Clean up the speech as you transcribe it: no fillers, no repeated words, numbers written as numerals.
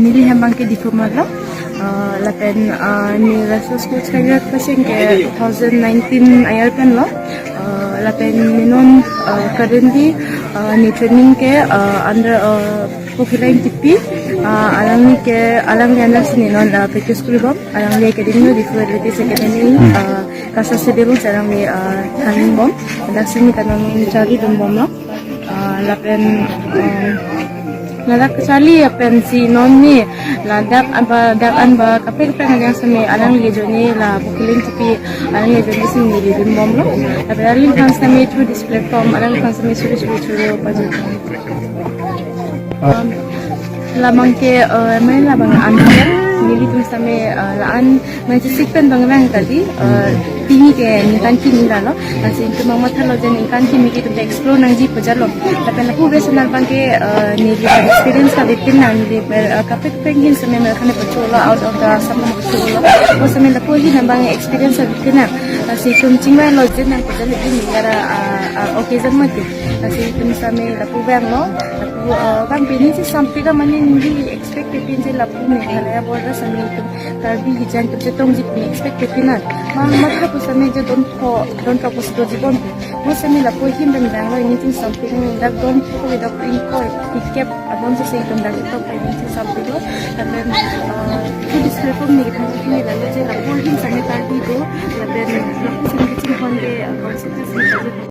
nili hembang ke diploma lo lapen ni rasa school career pasing ke 2019 ayar pen lo lapen minon currently ni training ke under Popular TP alang ni ke alang ni anak sini non practice school bom alang ni academy disabilities academy kasa sedebong alang ni training bom anak sini kanon cari bom lo lapen Nadak kesali apen si non ni ladak an ba kapel pen yang semi alang li joni la bukiling tipi alang li joni sini di bom lo apen aling kan semi through this platform alang kan semi through paju lamang ke main labang anjir nili tu sami laan majisik pen bangrang tadi tinggi ke nikan kini lo nasi itu mama thalo jen nikan kini kita explore nangji pejalo tapi lapu besenal bangke nili experience ka bitin na nili kapek pengin sami mereka ne pecola out of the sama pecola o sami lapu hi nambang experience ka bitin na nasi tum cingwai lo jen nang pejalo ini gara occasion mati nasi itu sami lapu bang lo bang bini si sampai ka mani nili expect pin je lapu ne khalaya borda sami itu tarbi hijan tu jetong ji pin expect pin na matra ko sami je don't ka posito jibon mo sami lapu him ben bang lo anything something that don't ko without in ko ikep abon se itu dak to anything something lo then to this platform ni kan ni la je lapu him sami tarbi do then lapu sini kecil honde consequences